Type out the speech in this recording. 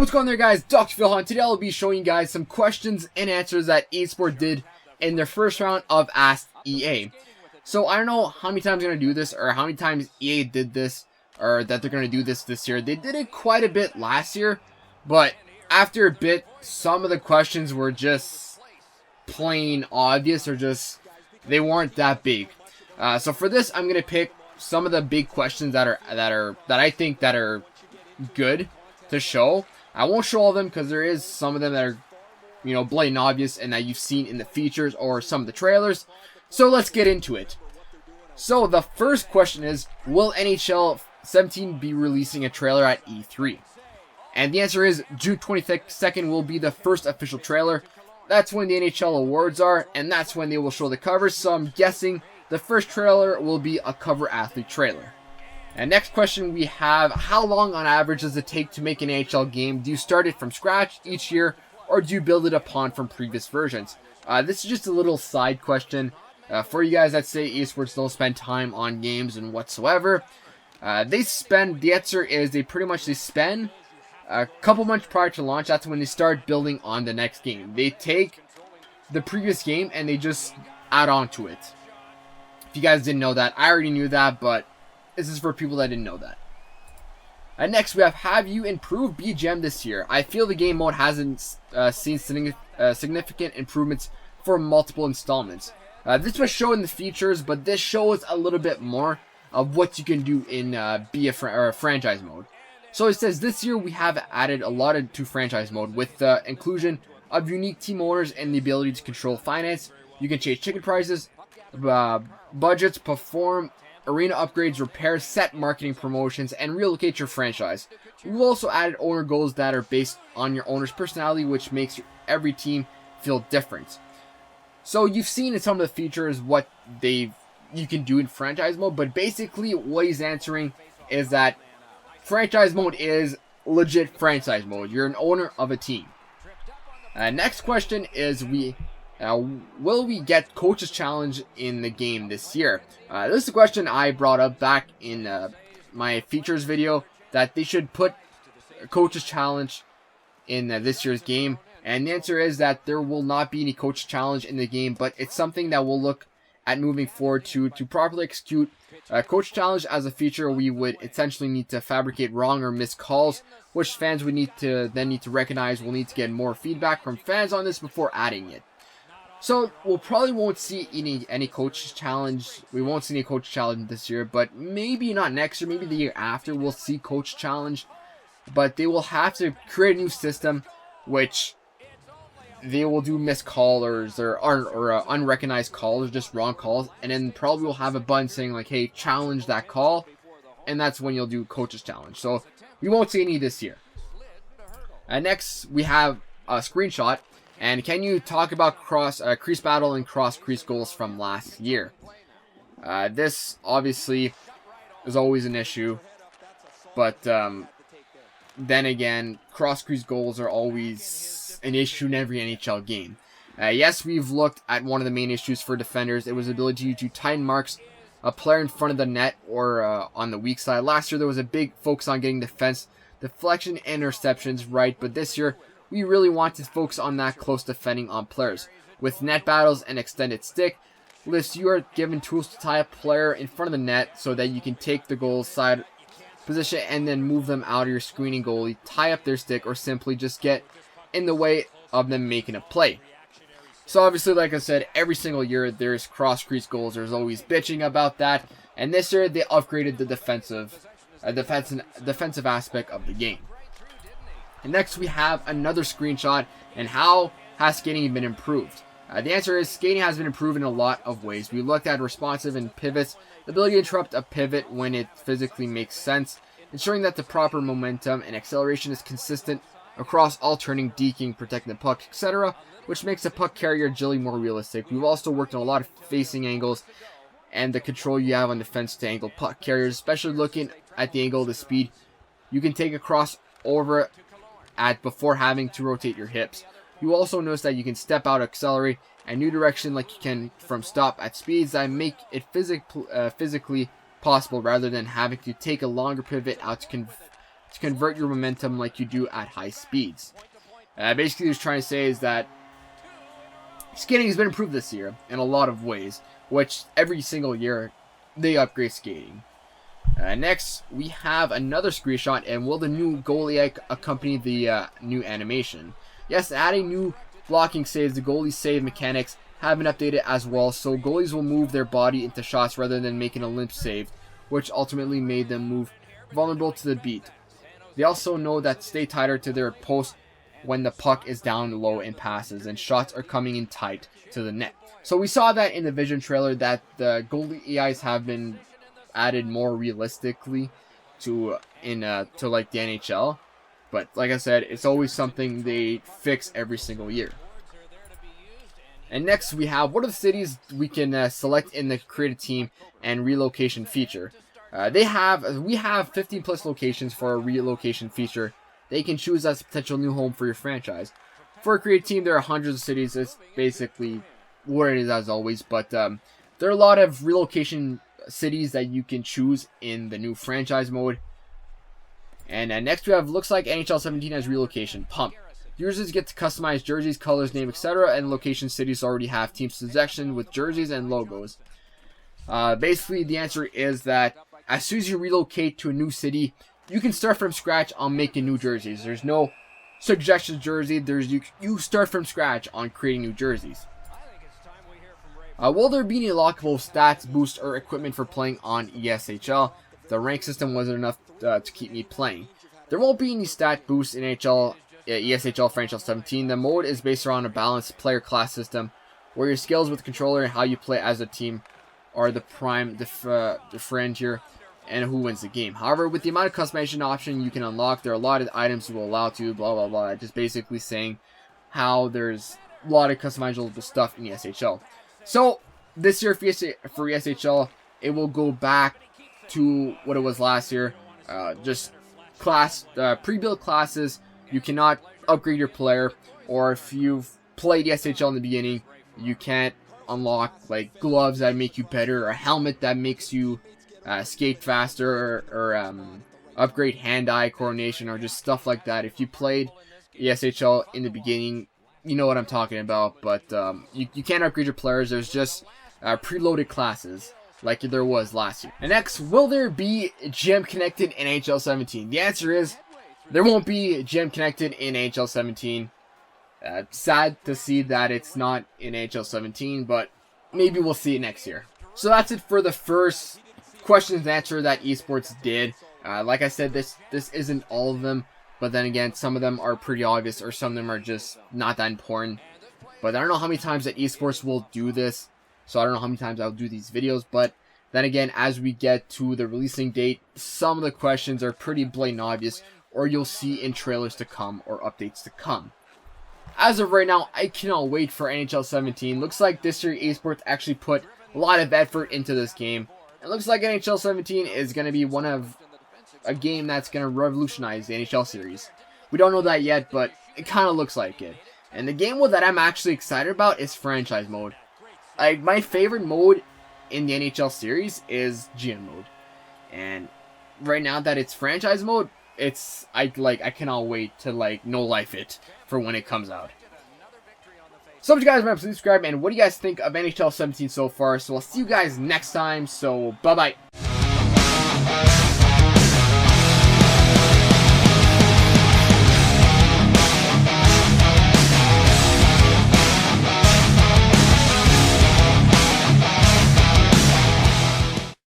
What's going on there, guys? Dr. Phil Hunt. Today I'll be showing you guys some questions and answers that EA Sports did in their first round of Ask EA. So I don't know how many times I'm going to do this, or how many times EA did this, or that they're going to do this year. They did it quite a bit last year, but after a bit, some of the questions were just plain obvious, or just, they weren't that big. So for this, I'm going to pick some of the big questions that I think that are good to show. I won't show all of them because there is some of them that are, you know, blatant obvious and that you've seen in the features or some of the trailers. So let's get into it. So the first question is, will NHL 17 be releasing a trailer at E3? And the answer is June 22nd will be the first official trailer. That's when the NHL awards are, and that's when they will show the covers. So I'm guessing the first trailer will be a cover athlete trailer. And next question we have, how long on average does it take to make an NHL game? Do you start it from scratch each year, or do you build it upon from previous versions? This is just a little side question for you guys that say EA Sports don't spend time on games and whatsoever. The answer is they spend a couple months prior to launch. That's when they start building on the next game. They take the previous game and they just add on to it. If you guys didn't know that, I already knew that, but this is for people that didn't know that. Next we have you improved BGM this year? I feel the game mode hasn't seen significant improvements for multiple installments. This was shown in the features, but this shows a little bit more of what you can do in franchise mode. So it says this year we have added a lot to franchise mode with the inclusion of unique team owners and the ability to control finance. You can change ticket prices, budgets, perform arena upgrades, repairs, set marketing promotions, and relocate your franchise. We've also added owner goals that are based on your owner's personality, which makes every team feel different. So you've seen in some of the features what you can do in franchise mode, but basically what he's answering is that franchise mode is legit franchise mode. You're an owner of a team. Next question is, will we get Coach's Challenge in the game this year? This is a question I brought up back in my features video, that they should put Coach's Challenge in this year's game. And the answer is that there will not be any Coach's Challenge in the game, but it's something that we'll look at moving forward to properly execute Coach Challenge as a feature. We would essentially need to fabricate wrong or missed calls, which fans would need to recognize. We'll need to get more feedback from fans on this before adding it. So we'll probably won't see any Coach Challenge. We won't see any Coach Challenge this year, but maybe not next year. Maybe the year after we'll see Coach Challenge. But they will have to create a new system, which they will do missed callers or unrecognized calls, just wrong calls, and then probably will have a button saying like, hey, challenge that call, and that's when you'll do Coach's Challenge. So we won't see any this year. Next we have a screenshot, and can you talk about crease battle and cross crease goals from last year? This obviously is always an issue, but then again, cross crease goals are always an issue in every NHL game. Yes, we've looked at one of the main issues for defenders. It was the ability to tighten marks a player in front of the net or on the weak side. Last year there was a big focus on getting deflection and interceptions right, but this year we really want to focus on that close defending on players. With net battles and extended stick lifts, you are given tools to tie a player in front of the net so that you can take the goal side position and then move them out of your screening goalie, tie up their stick, or simply just get in the way of them making a play. So obviously, like I said, every single year there's cross crease goals. There's always bitching about that, and this year they upgraded the defensive aspect of the game. And next we have another screenshot, and how has skating been improved? The answer is skating has been improved in a lot of ways. We looked at responsive and pivots, the ability to interrupt a pivot when it physically makes sense, ensuring that the proper momentum and acceleration is consistent across all turning, deking, protecting the puck, etc., which makes the puck carrier agility more realistic. We've also worked on a lot of facing angles and the control you have on defense to angle puck carriers, especially looking at the angle of the speed you can take across over at before having to rotate your hips. You also notice that you can step out, accelerate, and new direction like you can from stop at speeds that make it physically possible rather than having to take a longer pivot out to to convert your momentum like you do at high speeds. Basically, what he's trying to say is that skating has been improved this year in a lot of ways, which every single year they upgrade skating. Next, we have another screenshot, and will the new goalie accompany the new animation? Yes, adding new blocking saves, the goalie save mechanics have been updated as well, so goalies will move their body into shots rather than making a limp save, which ultimately made them move vulnerable to the beat. They also know that stay tighter to their post when the puck is down low in passes and shots are coming in tight to the net. So we saw that in the Vision trailer that the goalie AIs have been added more realistically to like the NHL. But like I said, it's always something they fix every single year. And next we have, what are the cities we can select in the create a team and relocation feature? We have 15 plus locations for a relocation feature. They can choose as a potential new home for your franchise. For a create team, there are hundreds of cities. It's basically what it is as always. But there are a lot of relocation cities that you can choose in the new franchise mode. And next we have, looks like NHL 17 has relocation pump. Users get to customize jerseys, colors, name, etc. And location cities already have team selection with jerseys and logos. Basically, the answer is that as soon as you relocate to a new city, you can start from scratch on making new jerseys. There's no suggestion jersey. You start from scratch on creating new jerseys. Will there be any lockable stats, boost, or equipment for playing on ESHL? The rank system wasn't enough to keep me playing. There won't be any stat boosts in ESHL Franchise 17. The mode is based around a balanced player class system where your skills with the controller and how you play as a team are the prime differentiator and who wins the game. However, with the amount of customization option you can unlock, there are a lot of items you will allow to, blah blah blah. Just basically saying how there's a lot of customizable stuff in ESHL. So this year for ESHL, it will go back to what it was last year. Just pre-built classes. You cannot upgrade your player, or if you've played ESHL in the beginning, you can't unlock like gloves that make you better, or a helmet that makes you skate faster, or upgrade hand-eye coordination, or just stuff like that. If you played ESHL in the beginning, you know what I'm talking about. But you can't upgrade your players. There's just preloaded classes like there was last year. And next, will there be GM connected in NHL 17? The answer is there won't be GM connected in NHL 17. Sad to see that it's not in NHL 17, but maybe we'll see it next year. So that's it for the first questions and answer that esports did. Like I said, this isn't all of them, but then again, some of them are pretty obvious, or some of them are just not that important. But I don't know how many times that esports will do this, so I don't know how many times I'll do these videos. But then again, as we get to the releasing date, some of the questions are pretty blatant obvious, or you'll see in trailers to come or updates to come. As of right now, I cannot wait for NHL 17. Looks like this year esports actually put a lot of effort into this game. It looks like NHL 17 is going to be a game that's going to revolutionize the NHL series. We don't know that yet, but it kind of looks like it. And the game mode that I'm actually excited about is franchise mode. Like, my favorite mode in the NHL series is GM mode. And right now that it's franchise mode, I cannot wait to no life it for when it comes out. So if you guys remember, please subscribe, and what do you guys think of NHL 17 so far? So I'll see you guys next time, so bye bye.